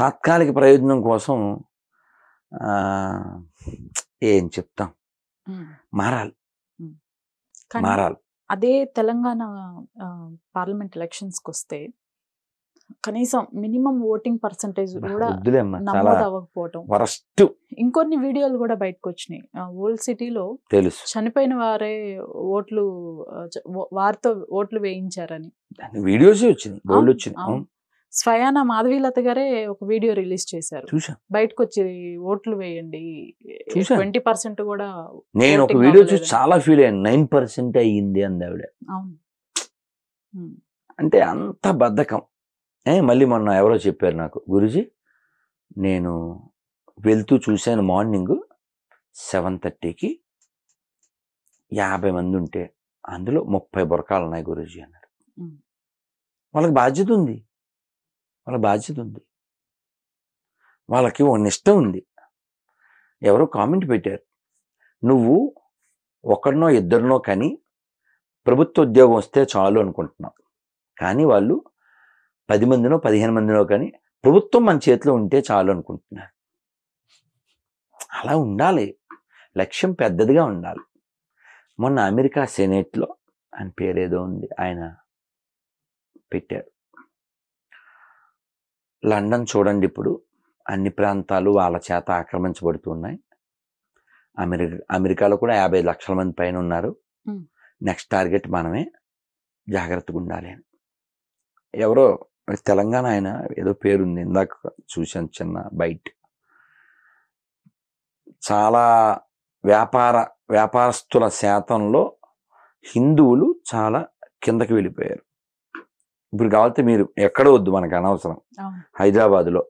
తాత్కాలిక ప్రయోజనం కోసం ఆహ్, ఏం చెప్తాం? మారాలి. కానీ మారాలి. అదే తెలంగాణ పార్లమెంట్ ఎలక్షన్స్‌కొస్తే కనీసం మినిమం ఓటింగ్ పర్సెంటేజ్ కూడా వద్దులేమ్మా. చాలా నమోదు అవ్వకపోవటం. వరస్ట్ ఇంకొన్ని వీడియోలు కూడా బయటకొచ్చినాయి. ఓల్డ్ సిటీలో తెలుసు. చనిపోయిన వారే ఓట్లు వారితో ఓట్లు వేయించారని. వీడియోసే వచ్చినాయి. బోల్డ్ అవును, వచ్చినాయి. అవును. స్వయాన మాధవీలత గారే ఒక వీడియో రిలీజ్ చేశారు. చూసా. బయటకు వచ్చి ఓట్లు వేయండి, చూసా. 20% కూడా నేను ఒక voting వీడియో చూసి అవ్వలేదని. చాలా ఫీల్ అయ్యాను. 9% అయ్యింది అంది ఆవిడ. అవును. అంటే అంత బద్ధకం. మళ్ళీ మొన్న ఎవరో చెప్పారు నాకు, గురూజీ నేను వెళ్తూ చూశాను మార్నింగ్ 7:30కి 50 మంది ఉంటే అందులో 30 బురకాలు ఉన్నాయి గురూజీ అన్నారు. వాళ్ళకి బాధ్యత ఉంది. వాళ్ళకి ఒక నిష్ట ఉంది. ఎవరో కామెంట్ పెట్టారు, నువ్వు ఒకరినో ఇద్దరినో కానీ ప్రభుత్వ ఉద్యోగం వస్తే చాలు అనుకుంటున్నావు, కానీ వాళ్ళు 10 మందినో 15 మందినో కానీ ప్రభుత్వం మన చేతిలో ఉంటే చాలు అనుకుంటున్నారు. అలా ఉండాలి. లక్ష్యం పెద్దదిగా ఉండాలి. మొన్న అమెరికా సెనేట్లో ఆయన పేరేదో ఉంది, ఆయన పెట్టారు, లండన్ చూడండి ఇప్పుడు అన్ని ప్రాంతాలు వాళ్ళ చేత ఆక్రమించబడుతున్నాయి. అమెరికాలో కూడా 50 లక్షల మంది పైన ఉన్నారు. నెక్స్ట్ టార్గెట్ మనమే, జాగ్రత్తగా ఉండాలి అని. ఎవరో తెలంగాణ ఆయన ఏదో పేరుంది, ఇందాక చూశాను చిన్న బైట్. చాలా వ్యాపారస్తుల శాతంలో హిందువులు చాలా కిందకి వెళ్ళిపోయారు. ఇప్పుడు కావాలంటే మీరు ఎక్కడ వద్దు, మనకు అనవసరం. హైదరాబాదులో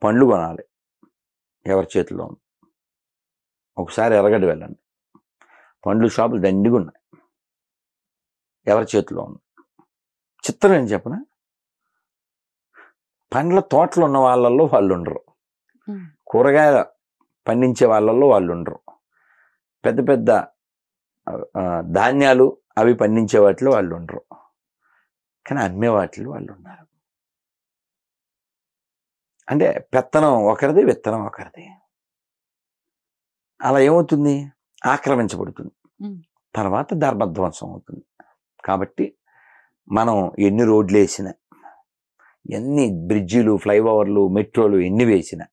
పండ్లు కొనాలి, ఎవరి చేతిలో ఉంది? ఒకసారి ఎర్రగడ్డ వెళ్ళండి, పండ్లు షాపులు దండిగా ఉన్నాయి, ఎవరి చేతిలో ఉంది? చిత్రం ఏం చెప్పనా, పండ్ల తోటలు ఉన్న వాళ్ళల్లో వాళ్ళు ఉండరు, కూరగాయల పండించే వాళ్ళల్లో వాళ్ళు ఉండరు, పెద్ద పెద్ద ధాన్యాలు అవి పండించే వాటిలో వాళ్ళు ఉండరు, కానీ అమ్మే వాటిలో వాళ్ళు ఉన్నారు. అంటే పెత్తనం ఒకరిది, విత్తనం ఒకరిది. అలా ఏమవుతుంది? ఆక్రమించబడుతుంది, తర్వాత ధర్మధ్వంసం అవుతుంది. కాబట్టి మనం ఎన్ని రోడ్లు వేసినా, ఎన్ని బ్రిడ్జిలు, ఫ్లైఓవర్లు, మెట్రోలు ఎన్ని వేసినా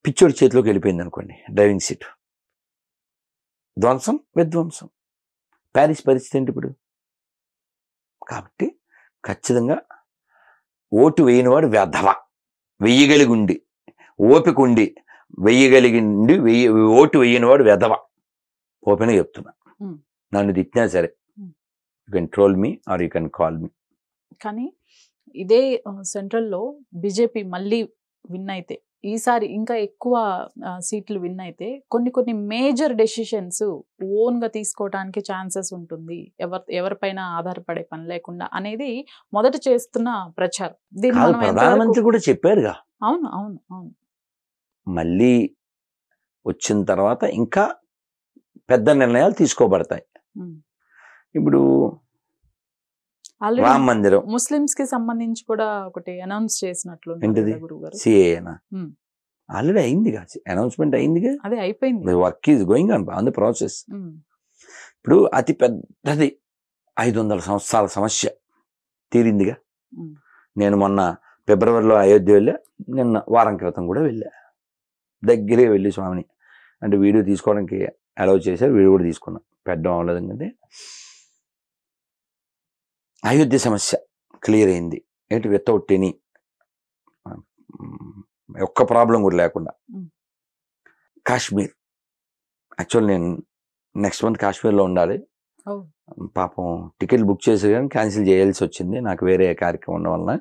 పిచ్చోడి చేతిలోకి వెళ్ళిపోయింది అనుకోండి డ్రైవింగ్ సీట్, ధ్వంసం విధ్వంసం. ప్యారిస్ పరిస్థితి ఏంటి ఇప్పుడు? కాబట్టి ఖచ్చితంగా ఓటు వేయనివాడు వెధవ. వెయ్యగలిగి ఉండి, ఓపిక ఉండి వెయ్యగలిగిండి, ఓటు వేయనివాడు వెధవ. ఓపెన్గా చెప్తున్నా. నన్ను తిట్టినా సరే, you can troll me or you can call me. కానీ ఇదే సెంట్రల్లో బీజేపీ మళ్ళీ విన్ అయితే, ఈసారి ఇంకా ఎక్కువ సీట్లు విన్ అయితే కొన్ని మేజర్ డెసిషన్స్ ఓన్గా తీసుకోవడానికి ఛాన్సెస్ ఉంటుంది, ఎవరిపైన ఆధారపడే పని లేకుండా అనేది మొదట చేస్తున్న ప్రచారం. దీన్ని ప్రధానమంత్రి కూడా చెప్పారుగా. అవును అవును అవును. మళ్ళీ వచ్చిన తర్వాత ఇంకా పెద్ద నిర్ణయాలు తీసుకోబడతాయి. ఇప్పుడు రామ మందిరం ముస్లిమ్స్ కి సంబంధించి కూడా ఒకటి అనౌన్స్ చేసినట్లు సిఏనా ఆల్రెడీ అయిందిగా, అనౌన్స్మెంట్ అయిందిగా, అదే అయిపోయింది. Work is going on the process. ఇప్పుడు అతి పెద్దది 500 సంవత్సరాల సమస్య తీరిందిగా. నేను మొన్న ఫిబ్రవరిలో అయోధ్య వెళ్ళా, నిన్న వారం క్రితం కూడా వెళ్ళా. దగ్గరే వెళ్ళి స్వామిని అంటే వీడియో తీసుకోవడానికి అలౌ చేశారు, వీడియో కూడా తీసుకున్నాం, పెట్టడం అవ్వలేదు. ఎందుకంటే అయోధ్య సమస్య క్లియర్ అయింది ఏంటి, వితౌట్ ఎనీ ఒక్క ప్రాబ్లం కూడా లేకుండా. కాశ్మీర్ యాక్చువల్ నేను నెక్స్ట్ మంత్ కాశ్మీర్లో ఉండాలి. పాపం టికెట్లు బుక్ చేసి కానీ క్యాన్సిల్ చేయాల్సి వచ్చింది, నాకు వేరే కార్యక్రమం ఉండడం వలన.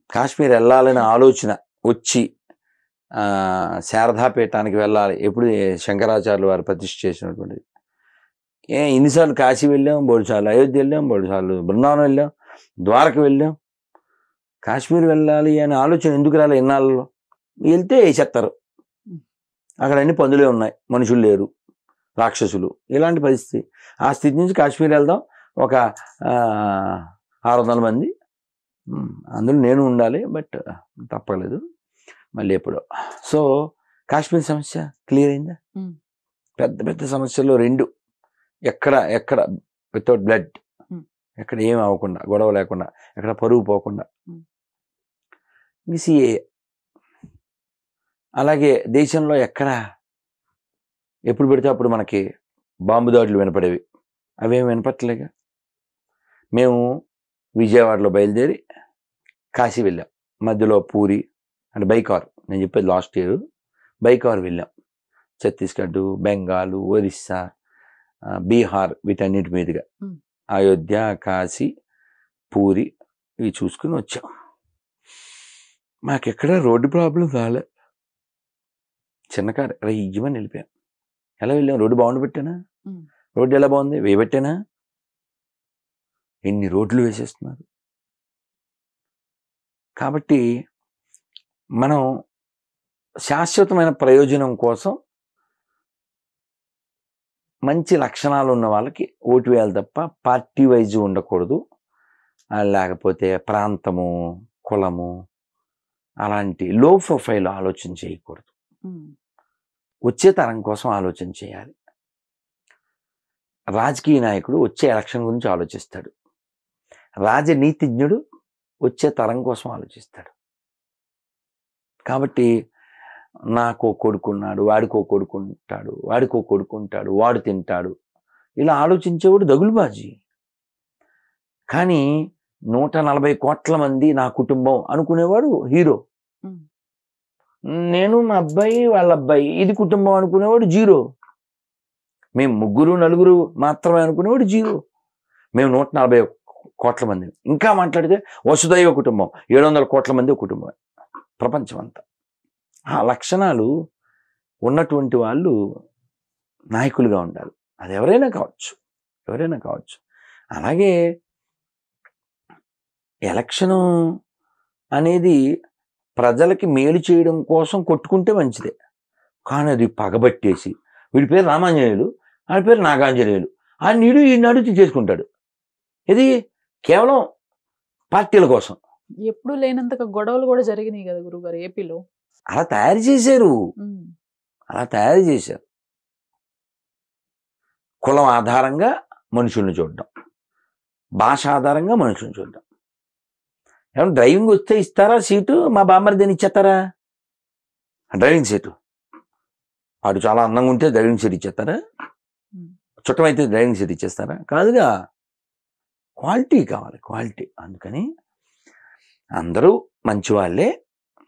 కాశ్మీర్ వెళ్ళాలనే ఆలోచన వచ్చి శారదాపీఠానికి వెళ్ళాలి, ఎప్పుడు శంకరాచార్యులు వారు ప్రతిష్ఠ చేసినటువంటిది. ఇన్నిసార్లు కాశీ వెళ్ళాం, 3 సార్లు అయోధ్య వెళ్ళాం, 3 సార్లు బృందావనం వెళ్ళాం, ద్వారక వెళ్ళాం. కాశ్మీర్ వెళ్ళాలి అనే ఆలోచన ఎందుకు రాలే ఇన్నాళ్ళలో? వెళ్తే వేసేస్తారు, అక్కడ అన్ని పందులే ఉన్నాయి, మనుషులు లేరు, రాక్షసులు, ఇలాంటి పరిస్థితి. ఆ స్థితి నుంచి కాశ్మీర్ వెళ్దాం, ఒక 600 మంది అందులో నేను ఉండాలి, బట్ తప్పలేదు. మళ్ళీ ఎప్పుడో. సో కాశ్మీర్ సమస్య క్లియర్ అయిందా? పెద్ద పెద్ద సమస్యల్లో 2 ఎక్కడ వితౌట్ బ్లడ్, ఎక్కడ ఏం అవ్వకుండా, గొడవ లేకుండా, ఎక్కడ పరువు పోకుండా. సిఏ అలాగే దేశంలో ఎప్పుడు పెడితే అప్పుడు మనకి బాంబు దాడులు వినపడేవి, అవేమి వినపట్టలేగా. మేము విజయవాడలో బయలుదేరి కాశీ వెళ్ళాం, మధ్యలో పూరి అంటే బైకార్, నేను చెప్పేది లాస్ట్ ఇయర్ బైకార్ వెళ్ళాం. ఛత్తీస్గఢ్, బెంగాల్, ఒరిస్సా, బీహార్ వీటన్నిటి మీదుగా అయోధ్య, కాశీ, పూరి ఇవి చూసుకుని వచ్చాం. మాకెక్కడ రోడ్డు ప్రాబ్లం రాలే. చిన్న కారు ఇవ్వమని వెళ్ళిపోయాం. ఎలా వెళ్ళాం? రోడ్డు బాగుండి పెట్టానా? రోడ్డు ఎలా బాగుంది? వేయబెట్టానా? ఎన్ని రోడ్లు వేసేస్తున్నారు. కాబట్టి మనం శాశ్వతమైన ప్రయోజనం కోసం మంచి లక్షణాలు ఉన్న వాళ్ళకి ఓటు వేయాలి తప్ప పార్టీ వైజ్ ఉండకూడదు. లేకపోతే ప్రాంతము, కులము అలాంటి లో ప్రొఫైల్ ఆలోచన చేయకూడదు. వచ్చే తరం కోసం ఆలోచన చేయాలి. రాజకీయ నాయకుడు వచ్చే ఎలక్షన్ గురించి ఆలోచిస్తాడు. రాజనీతిజ్ఞుడు వచ్చే తరం కోసం ఆలోచిస్తాడు. కాబట్టి నాకో కొడుకున్నాడు, వాడికో కొడుకుంటాడు, వాడికో కొడుకుంటాడు, వాడు తింటాడు, ఇలా ఆలోచించేవాడు దగులుబాజీ. కానీ 140 కోట్ల మంది నా కుటుంబం అనుకునేవాడు హీరో. నేను మా అబ్బాయి వాళ్ళ అబ్బాయి ఇది కుటుంబం అనుకునేవాడు జీరో. మేము 3, 4 మాత్రమే అనుకునేవాడు జీరో. మేము 140 కోట్ల మంది. ఇంకా మాట్లాడితే వసుదైవ కుటుంబం, 700 కోట్ల మంది కుటుంబం ప్రపంచం అంతా. ఆ లక్షణాలు ఉన్నటువంటి వాళ్ళు నాయకులుగా ఉండాలి. అది ఎవరైనా కావచ్చు. అలాగే ఎలక్షను అనేది ప్రజలకి మేలు చేయడం కోసం కొట్టుకుంటే మంచిదే. కానీ అది పగబట్టేసి వీడి పేరు రామాంజనేయులు, ఆడి పేరు నాగాంజనేయులు, ఆ ఈనాడు చేసుకుంటాడు. ఇది కేవలం పార్టీల కోసం. ఎప్పుడు లేనంతగా గొడవలు కూడా జరిగినాయి కదా గురుగారు ఏపీలో. అలా తయారు చేశారు. కులం ఆధారంగా మనుషుల్ని చూడడం, భాష ఆధారంగా మనుషుల్ని చూడడం. ఏమన్నా డ్రైవింగ్ వస్తే ఇస్తారా సీటు? మా బామ్మర్దిని ఇచ్చేస్తారా డ్రైవింగ్ సీటు? వాడు చాలా అందంగా ఉంటే డ్రైవింగ్ సీట్ ఇచ్చేస్తారా? చుట్టం అయితే డ్రైవింగ్ సీట్ ఇచ్చేస్తారా? కాదుగా. క్వాలిటీ కావాలి, క్వాలిటీ. అందుకని అందరూ మంచి వాళ్ళే,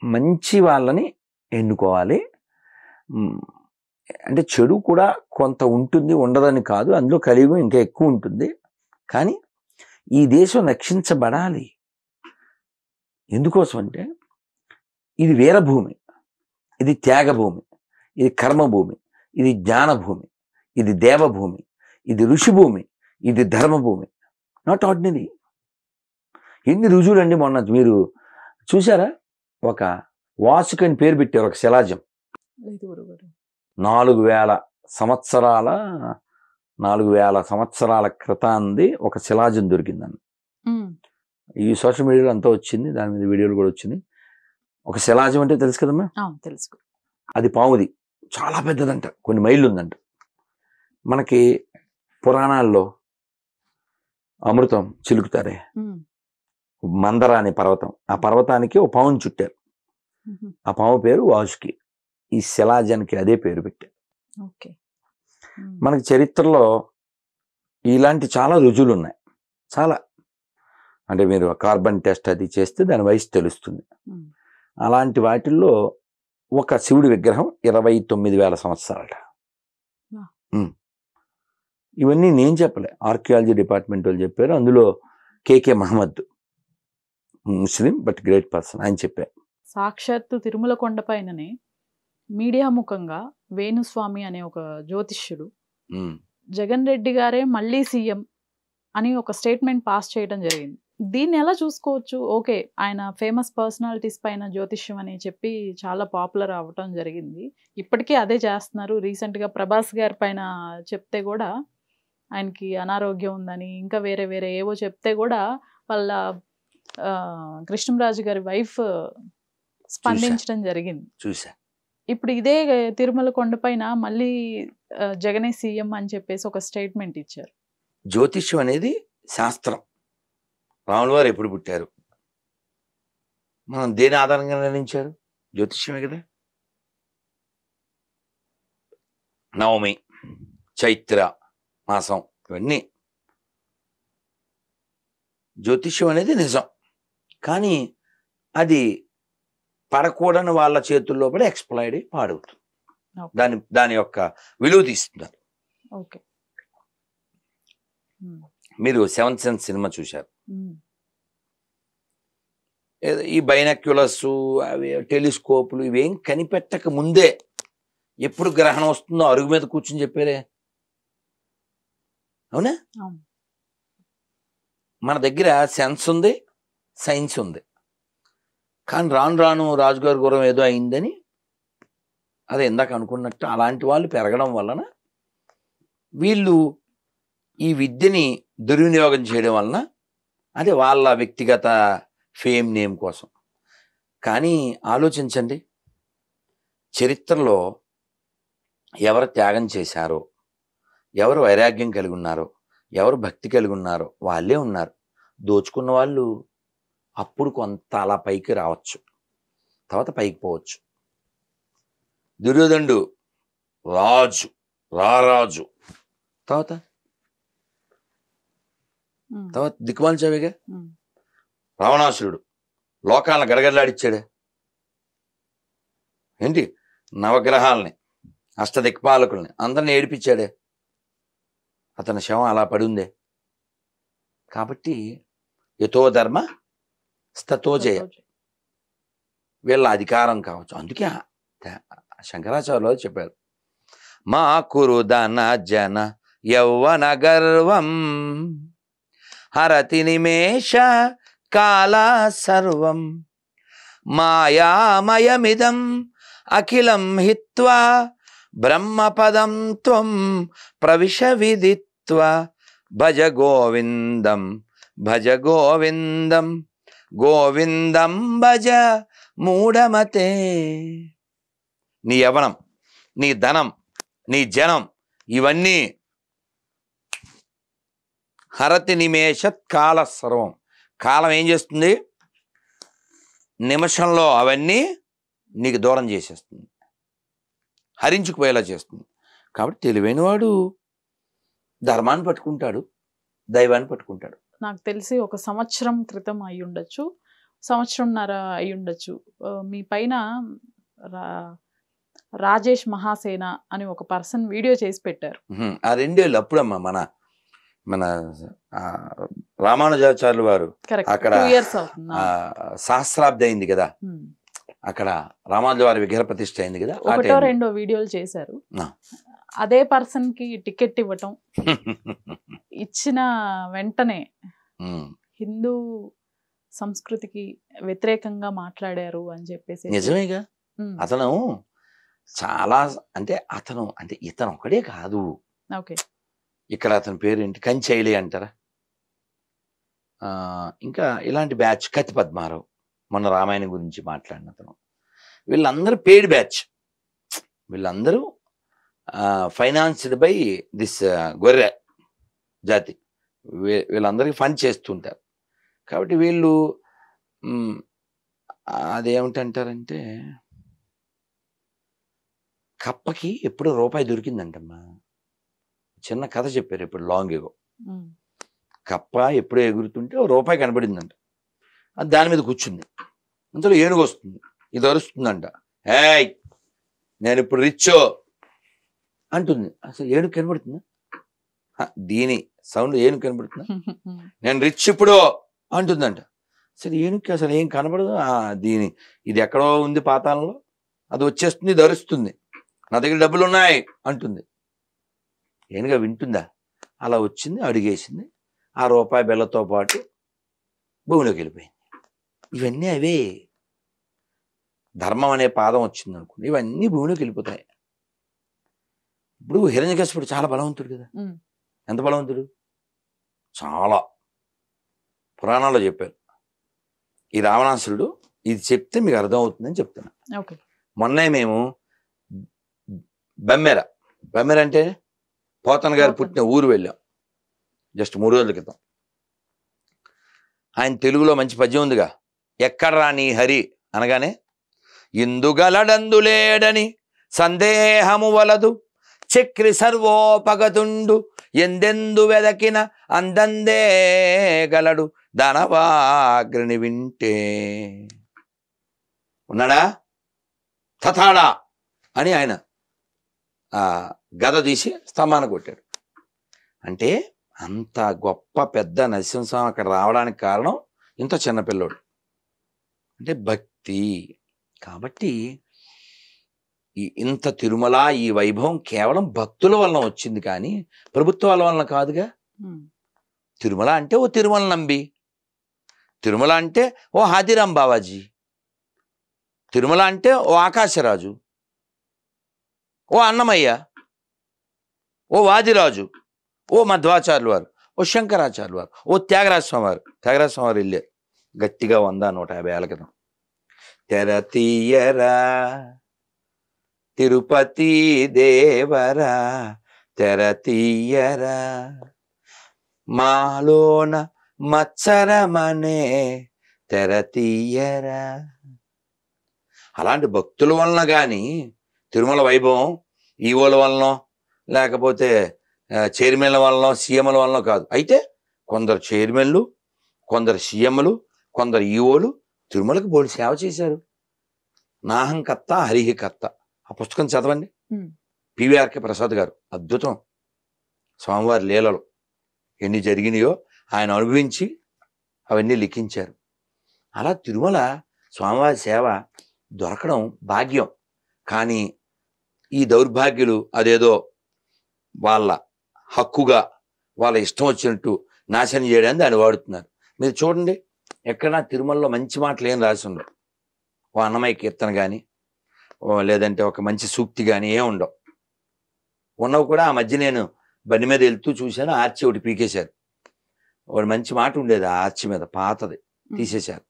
మంచి వాళ్ళని ఎన్నుకోవాలి. అంటే చెడు కూడా కొంత ఉంటుంది, ఉండదని కాదు, అందులో కలియుగం ఇంకా ఎక్కువ ఉంటుంది. కానీ ఈ దేశం రక్షించబడాలి. ఎందుకోసం అంటే ఇది వీరభూమి, ఇది త్యాగభూమి, ఇది కర్మభూమి, ఇది జ్ఞానభూమి, ఇది దేవభూమి, ఇది ఋషిభూమి, ఇది ధర్మభూమి. Not ordinary. ఎన్ని రుజువులండి. మొన్న మీరు చూసారా? ఒక వాసుకు అని పేరు పెట్టారు, ఒక శిలాజం. 4000 సంవత్సరాల క్రితాంది ఒక శిలాజం దొరికిందని ఈ సోషల్ మీడియాలో అంతా వచ్చింది, దాని మీద వీడియోలు కూడా వచ్చింది. ఒక శిలాజం అంటే తెలుసు కదమ్మా? తెలుసు. అది పాముది, చాలా పెద్దదంట, కొన్ని మైళ్ళు ఉందంట. మనకి పురాణాల్లో అమృతం చిలుకుతారే, మందర అనే పర్వతం, ఆ పర్వతానికి ఒక పావును చుట్టారు. ఆ పాము పేరు వాసుకి. ఈ శిలాజానికి అదే పేరు పెట్టారు. మనకి చరిత్రలో ఇలాంటి చాలా రుజువులు ఉన్నాయి. చాలా అంటే మీరు కార్బన్ టెస్ట్ అది చేస్తే దాని వయసు తెలుస్తుంది. అలాంటి వాటిల్లో ఒక శివుడి విగ్రహం 29,000 సంవత్సరాలట. ఇవన్నీ నేను చెప్పలే, ఆర్కియాలజీ డిపార్ట్మెంట్ వాళ్ళు చెప్పారు. అందులో KK Mohammed, Muslim but great person, ఆయన చెప్పారు. సాక్షాత్తు తిరుమల కొండపైననే మీడియా ముఖంగా వేణుస్వామి అనే ఒక జ్యోతిష్యుడు జగన్ రెడ్డి గారే మళ్ళీ సీఎం అని ఒక స్టేట్మెంట్ పాస్ చేయడం జరిగింది. దీన్ని ఎలా చూసుకోవచ్చు? ఓకే, ఆయన ఫేమస్ పర్సనాలిటీస్ పైన జ్యోతిష్యం అని చెప్పి చాలా పాపులర్ అవ్వటం జరిగింది. ఇప్పటికీ అదే చేస్తున్నారు. రీసెంట్గా ప్రభాస్ గారి పైన చెప్తే కూడా ఆయనకి అనారోగ్యం ఉందని, ఇంకా వేరే ఏవో చెప్తే కూడా వాళ్ళ కృష్ణంరాజు గారి వైఫ్ స్పందించడం జరిగింది. చూసా. ఇప్పుడు ఇదే తిరుమల కొండపైన మళ్ళీ జగనే సీఎం అని చెప్పేసి ఒక స్టేట్మెంట్ ఇచ్చారు. జ్యోతిష్యం అనేది శాస్త్రం. రాముల వారు ఎప్పుడు పుట్టారు, మనం దేని ఆధారంగా నిర్ణయించారు? జ్యోతిష్యమే కదా. నవమి, చైత్ర మాసం, ఇవన్నీ జ్యోతిష్యం అనేది నిజం. కానీ అది పడకూడని వాళ్ళ చేతుల్లో పడి ఎక్స్ప్లాయిడ్ అయి పాడవుతుంది. దాని యొక్క విలువ తీస్తున్నారు. ఓకే, మీరు సెవెంత్ సెన్స్ సినిమా చూశారు. ఈ బైనాక్యులర్స్, అవి టెలిస్కోపులు ఇవేం కనిపెట్టక ముందే ఎప్పుడు గ్రహణం వస్తుందో అరుగు మీద కూర్చుని చెప్పారే, అవునా? మన దగ్గర సెన్స్ ఉంది, సైన్స్ ఉంది. కానీ రాను రాను రాజుగారి గురం ఏదో అయిందని, అదే ఇందాక అనుకున్నట్టు అలాంటి వాళ్ళు పెరగడం వలన వీళ్ళు ఈ విద్యని దుర్వినియోగం చేయడం వలన, అదే వాళ్ళ వ్యక్తిగత ఫేమ్ నేమ్ కోసం. కానీ ఆలోచించండి, చరిత్రలో ఎవరు త్యాగం చేశారో, ఎవరు వైరాగ్యం కలిగి ఉన్నారో, ఎవరు భక్తి కలిగి ఉన్నారో వాళ్ళే ఉన్నారు. దోచుకున్న వాళ్ళు అప్పుడు కొంత అలా పైకి రావచ్చు, తర్వాత పైకి పోవచ్చు. దుర్యోధనుడు రాజు, రారాజు, తర్వాత దిక్కుమాల్చావేగా. రావణాసురుడు లోకాలను గడగడలాడిచ్చాడే ఏంటి, నవగ్రహాలని, అష్టదిక్పాలకుల్ని అందరిని ఏడిపించాడే. అతని శవం అలా పడుందే. కాబట్టి యతో ధర్మ స్తతో జయ, వీళ్ళ అధికారం కావచ్చు. అందుకే శంకరాచార్యులు చెప్పారు, మా కురు ధన జన యౌవన గర్వం హరతి నిమేష కాల సర్వం మాయామయమిదం అఖిలం హిత్వా బ్రహ్మపదం త్వం ప్రవిశ విదిత్వా భజ గోవిందం భజ గోవిందం గోవిందం భజ మూఢమతే. నీ యవనం, నీ ధనం, నీ జనం ఇవన్నీ హరతి నిమేషత్ కాల సర్వం. కాలం ఏం చేస్తుంది? నిమిషంలో అవన్నీ నీకు దూరం చేసేస్తుంది, హరించుకుపోయేలా చేస్తుంది. కాబట్టి తెలివైనవాడు ధర్మాన్ని పట్టుకుంటాడు, దైవాన్ని పట్టుకుంటాడు. నాకు తెలిసి 1 సంవత్సరం క్రితం అయి ఉండొచ్చు, సంవత్సరంన్నర అయి ఉండొచ్చు, మీ పైన రాజేష్ మహాసేన అని ఒక పర్సన్ వీడియో చేసి పెట్టారు. ఆ 2 ఏళ్ళు అప్పుడమ్మా మన మన రామానుజాచార్యులు వారు అక్కడ సహస్రాబ్ది అయింది కదా, అక్కడ రామానుజ వారి విగ్రహ ప్రతిష్ఠ అయింది కదా. 1 or 2 వీడియోలు చేశారు. అదే పర్సన్ కి టికెట్ ఇవ్వటం, ఇచ్చిన వెంటనే హిందూ సంస్కృతికి వ్యతిరేకంగా మాట్లాడారు అని చెప్పేసి. నిజమేగా. అతను చాలా అంటే ఇతను ఒకడే కాదు. ఓకే, ఇక్కడ అతని పేరు ఏంటి, కంచైలి అంటారా, ఇంకా ఇలాంటి బ్యాచ్, కత్తి పద్మారావు, మొన్న రామాయణం గురించి మాట్లాడిన అతను, వీళ్ళందరూ పెయిడ్ బ్యాచ్. వీళ్ళందరూ ఫైనాన్స్డ్ బై దిస్ గొర్రె జాతి. వీళ్ళందరికీ ఫండ్ చేస్తుంటారు. కాబట్టి వీళ్ళు అదేమిటంటారంటే, కప్పకి ఎప్పుడు రూపాయి దొరికిందంటమ్మా. చిన్న కథ చెప్పారు ఇప్పుడు లాంగ్ ఎగో. కప్ప ఎప్పుడో ఎగురుతుంటే రూపాయి కనబడిందంట, అది దాని మీద కూర్చుంది. అందులో ఏనుగు వస్తుంది, ఇది అరుస్తుందంట, ఏయ్ నేను ఇప్పుడు రిచ్చో అంటుంది. అసలు ఏనుగు కనబడుతుందా? దీని సౌండ్ ఏనుగు కనబడుతుందా? నేను రిచ్ ఇప్పుడు అంటుందంట. అసలు ఏనుగుకి అసలు ఏం కనబడదు. ఇది ఎక్కడో ఉంది పాతాళంలో, అది వచ్చేస్తుంది, ఇది అరుస్తుంది, నా దగ్గర డబ్బులు ఉన్నాయి అంటుంది. ఏనుగా వింటుందా? అలా వచ్చింది, అడిగేసింది, ఆ రూపాయి బెల్లతో పాటు భూమిలోకి వెళ్ళిపోయింది. ఇవన్నీ అవే. ధర్మం అనే పాదం వచ్చింది అనుకోండి, ఇవన్నీ భూమిలోకి వెళ్ళిపోతాయి. ఇప్పుడు హిరణ్యకశిపుడు చాలా బలవంతుడు కదా. ఎంత బలవంతుడు? చాలా. పురాణాల్లో చెప్పారు, ఈ రావణాసురుడు ఇది చెప్తే మీకు అర్థం అవుతుందని చెప్తున్నా. ఓకే. మొన్నే మేము బెమ్మెర అంటే పోతన గారు పుట్టిన ఊరు వెళ్ళాం జస్ట్ 3 రోజుల క్రితం. ఆయన తెలుగులో మంచి పద్యం ఉందిగా, ఎక్కడ్రా నీ హరి అనగానే ఇందుగలడందులేడని సందేహము వలదు చక్రి సర్వోపగతుండు ఎందెందు వెదకిన అందందే గలడు దానవాగ్రని వింటే. ఉన్నాడా తథాడా అని ఆయన గద తీసి స్తంభాన కొట్టాడు. అంటే అంత గొప్ప పెద్ద నరసింహస్వామి అక్కడ రావడానికి కారణం ఇంత చిన్నపిల్లోడు అంటే భక్తి. కాబట్టి ఇంత తిరుమల ఈ వైభవం కేవలం భక్తుల వలన వచ్చింది కానీ ప్రభుత్వాల వలన కాదుగా. తిరుమల అంటే ఓ తిరుమల నంబి, తిరుమల అంటే ఓ హాదిరాం బావాజీ, తిరుమల అంటే ఓ ఆకాశరాజు, ఓ అన్నమయ్య, ఓ వాదిరాజు, ఓ మధ్వాచార్యులు వారు, ఓ శంకరాచార్యులు వారు, ఓ త్యాగరాజస్వామి వారు. త్యాగరాజస్వామి వారు వెళ్ళారు గట్టిగా 100-150 ఏళ్ళ క్రితం. తెర తీయరా తిరుపతి దేవరా తెర తీయరా మాలోన మత్సరమనే తెర తీయరా. అలాంటి భక్తుల వలన కానీ తిరుమల వైభవం ఈవోల వలన లేకపోతే చైర్మన్ల వలన సీఎంల వలన కాదు. అయితే కొందరు చైర్మన్లు, కొందరు సీఎంలు, కొందరు ఈవోలు తిరుమలకు బోడి సేవ చేశారు. నాహంకర్త హరిహికర్త ఆ పుస్తకం చదవండి. పివిఆర్కే ప్రసాద్ గారు అద్భుతం. స్వామివారి లీలలు ఎన్ని జరిగినాయో ఆయన అనుభవించి అవన్నీ లిఖించారు. అలా తిరుమల స్వామివారి సేవ దొరకడం భాగ్యం. కానీ ఈ దౌర్భాగ్యులు అదేదో వాళ్ళ హక్కుగా వాళ్ళ ఇష్టం వచ్చినట్టు నాశనం చేయడానికి దాన్ని వాడుతున్నారు. మీరు చూడండి, ఎక్కడన్నా తిరుమలలో మంచి మాటలు ఏం రాసి ఉండవు. ఓ అన్నమయ్య కీర్తన కానీ లేదంటే ఒక మంచి సూక్తి కానీ ఏం ఉండవు. ఉన్నవి కూడా ఆ మధ్య నేను బండి మీద వెళ్తూ చూశాను, ఆర్చి ఒకటి పీకేశారు. ఒకటి మంచి మాట ఉండేది ఆ ఆర్చి మీద, పాతది తీసేశారు.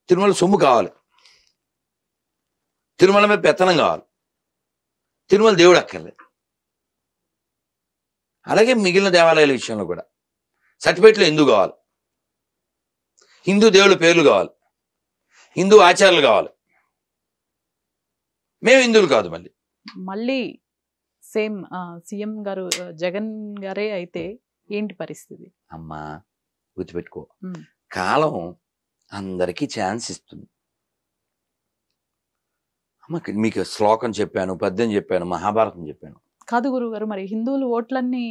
తిరుమల సొమ్ము కావాలి, తిరుమల మీద పెత్తనం కావాలి, తిరుమల దేవుడు అక్కర్లేదు. అలాగే మిగిలిన దేవాలయాల విషయంలో కూడా సర్టిఫికేట్లు హిందూ కావాలి, హిందూ దేవుళ్ళ పేర్లు కావాలి, హిందూ ఆచారాలు కావాలి. మేము హిందువులు కాదు. మళ్ళీ సేమ్ సీఎం గారు జగన్ గారే అయితే ఏంటి పరిస్థితి? అమ్మా గుర్తుపెట్టుకో, కాలం అందరికీ ఛాన్స్ ఇస్తుంది. అమ్మ మీకు శ్లోకం చెప్పాను, పద్యం చెప్పాను, మహాభారతం చెప్పాను కాదు గురుగారు, మరి హిందువులు ఓట్లన్నీ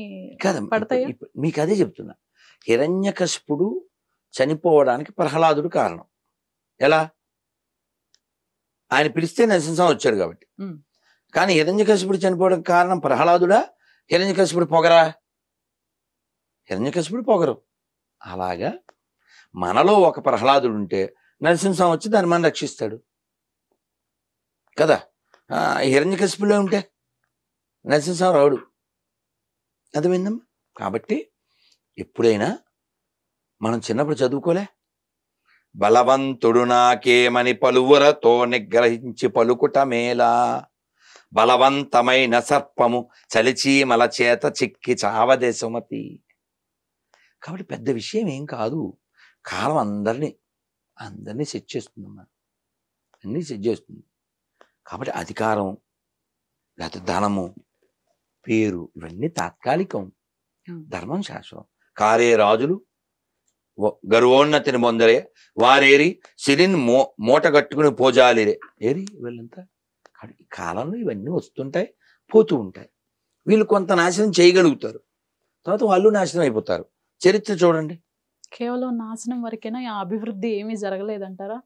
పడతాయి. మీకు అదే చెప్తున్నా. హిరణ్యకశిపుడు చనిపోవడానికి ప్రహ్లాదుడు కారణం. ఎలా? ఆయన పిలిస్తే నరసింహస్వామి వచ్చాడు కాబట్టి. కానీ హిరణ్యకశిపుడు చనిపోవడానికి కారణం ప్రహ్లాదుడా, హిరణ్యకశిపుడు పొగరా? హిరణ్యకశిపుడు పొగరు. అలాగా మనలో ఒక ప్రహ్లాదుడు ఉంటే నరసింహస్వామి వచ్చి దాన్ని మనం రక్షిస్తాడు కదా. హిరణ్యకశిపుడులో ఉంటే నరసింహస్వామి రావుడు. అర్థమైందమ్మా? కాబట్టి ఎప్పుడైనా మనం చిన్నప్పుడు చదువుకోలే, బలవంతుడు నాకేమని పలువురతో నిగ్రహించి పలుకుట మేలా, బలవంతమైన సర్పము చలిచీమల చేత చిక్కి చావదే సుమతి. కాబట్టి పెద్ద విషయం ఏం కాదు. కాలం అందరినీ సెట్ చేస్తుందమ్మా, అన్నీ సెట్ చేస్తుంది. కాబట్టి అధికారం లేకపోతే ధనము, పేరు ఇవన్నీ తాత్కాలికం, ధర్మం శాశ్వతం. కారే రాజులు గర్వోన్నతిని పొందరే వారేరి సిరిని మూట కట్టుకుని పోజాలిరే ఏరి వీళ్ళంతా. ఈ కాలంలో ఇవన్నీ వస్తుంటాయి, పోతూ ఉంటాయి. వీళ్ళు కొంత నాశనం చేయగలుగుతారు, తర్వాత వాళ్ళు నాశనం అయిపోతారు. చరిత్ర చూడండి. కేవలం నాశనం వరకేనా? ఆ అభివృద్ధి ఏమీ జరగలేదంటారా?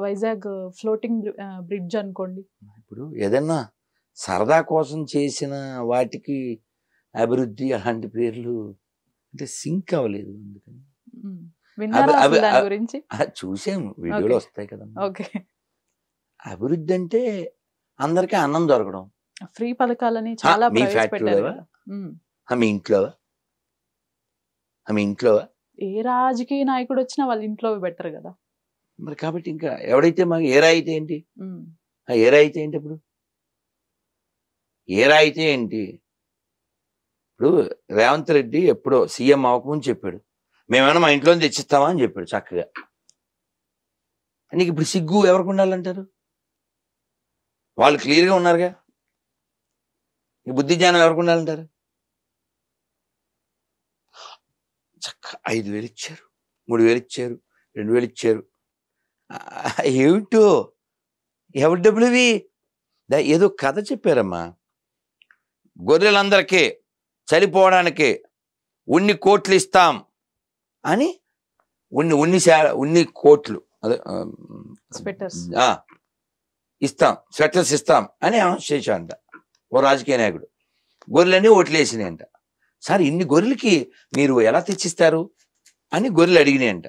వైజాగ్ ఫ్లోటింగ్ బ్రిడ్జ్ అనుకోండి, ఇప్పుడు ఏదన్నా సరదా కోసం చేసిన వాటికి అభివృద్ధి అలాంటి పేర్లు అంటే సింక్ అవ్వలేదు. అందుకని చూసాం, వీడియోలో వస్తాయి కదా. అభివృద్ధి అంటే అందరికీ అన్నం దొరకడం, ఫ్రీ పథకాలని చాలా మీ ఫ్యాక్టరీలో, మీ ఇంట్లో ఏ రాజకీయ నాయకుడు వచ్చినా వాళ్ళ ఇంట్లో పెట్టరు కదా. మరి కాబట్టి ఇంకా ఎవడైతే మాకు ఏరా అయితే ఏంటి, ఉమ్, ఏరా అయితే ఏంటి, ఇప్పుడు ఏరా అయితే ఏంటి? ఇప్పుడు రేవంత్ రెడ్డి ఎప్పుడో సీఎం అవ్వకముందు చెప్పాడు, మేమేమైనా మా ఇంట్లో తెచ్చిస్తామా అని చెప్పాడు చక్కగా. నీకు ఇప్పుడు సిగ్గు ఎవరికి ఉండాలంటారు? వాళ్ళు క్లియర్గా ఉన్నారుగా. ఈ బుద్ధి జ్ఞానం ఎవరికి ఉండాలంటారు? చక్క 5,000 ఇచ్చారు, 3,000 ఇచ్చారు, 2,000 ఇచ్చారు. ఏమిటో ఎవరి డబ్బులు ఇవి? ఏదో కథ చెప్పారమ్మా, గొర్రెలందరికీ చనిపోవడానికి ఉన్ని కోట్లు ఇస్తాం అని, ఉన్ని కోట్లు అదే స్వెటర్స్ ఇస్తాం, స్వెటర్స్ ఇస్తాం అని అనౌన్స్ చేశాడంట ఓ రాజకీయ నాయకుడు. గొర్రెలన్నీ ఓట్లు వేసినాయంట. సార్ ఇన్ని గొర్రెలకి మీరు ఎలా తెచ్చిస్తారు అని గొర్రెలు అడిగినాయంట.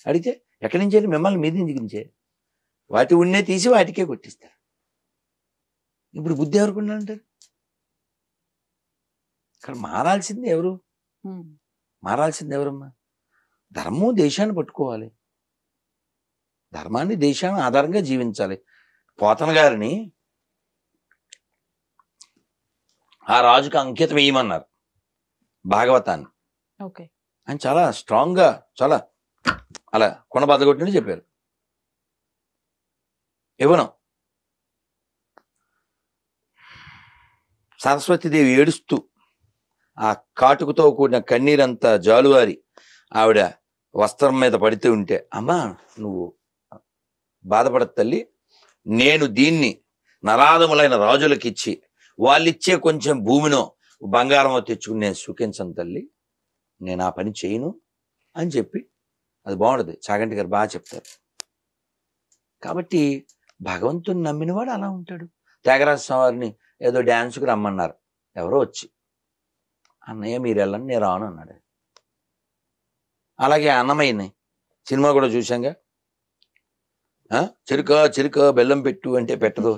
అడిగితే ఎక్కడి నుంచి మిమ్మల్ని మీద నుంచే వాటి ఉన్నే తీసి వాటికే కొట్టిస్తారు. ఇప్పుడు బుద్ధి ఎవరికి ఉండాలంటారు? ఇక్కడ మారాల్సింది ఎవరు? మారాల్సింది ఎవరమ్మా? ధర్మం దేశాన్ని పట్టుకోవాలి, ధర్మాన్ని దేశాన్ని ఆధారంగా జీవించాలి. పోతన గారిని ఆ రాజుకు అంకితం వేయమన్నారు భాగవతాన్ని. ఓకే, ఆయన చాలా స్ట్రాంగ్ గా చాలా అలా కొన బద్దగొట్టినట్టు చెప్పారు. ఇవ్వను. సరస్వతీదేవి ఏడుస్తూ ఆ కాటుకుతో కూడిన కన్నీరంతా జాలువారి ఆవిడ వస్త్రం మీద పడుతూ ఉంటే, అమ్మా నువ్వు బాధపడదు తల్లి, నేను దీన్ని నరాధములైన రాజులకు ఇచ్చి వాళ్ళిచ్చే కొంచెం భూమినో బంగారమో తెచ్చుకుని నేను సుఖించను తల్లి, నేను ఆ పని చేయను అని చెప్పి, అది బాగుంటుంది. చాగంటి గారు బాగా చెప్తారు. కాబట్టి భగవంతుని నమ్మినవాడు అలా ఉంటాడు. త్యాగరాజ స్వామి వారిని ఏదో డ్యాన్స్కి రమ్మన్నారు, ఎవరో వచ్చి, అన్నయ్య మీరు వెళ్ళండి నేను రాను అన్నాడు. అలాగే అన్నమయ్యని సినిమా కూడా చూసాంగా, చెరుక బెల్లం పెట్టు అంటే పెట్టదు,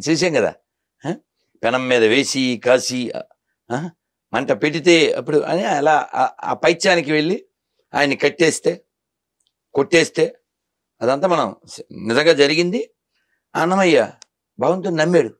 చూసాం కదా. పెనం మీద వేసి కాసి మంట పెడితే అప్పుడు అని అలా ఆ పైత్యానికి వెళ్ళి ఆయన్ని కొట్టేస్తే అదంతా మనం నిజంగా జరిగింది. అన్నమయ్య భగవంతుని నమ్మాడు.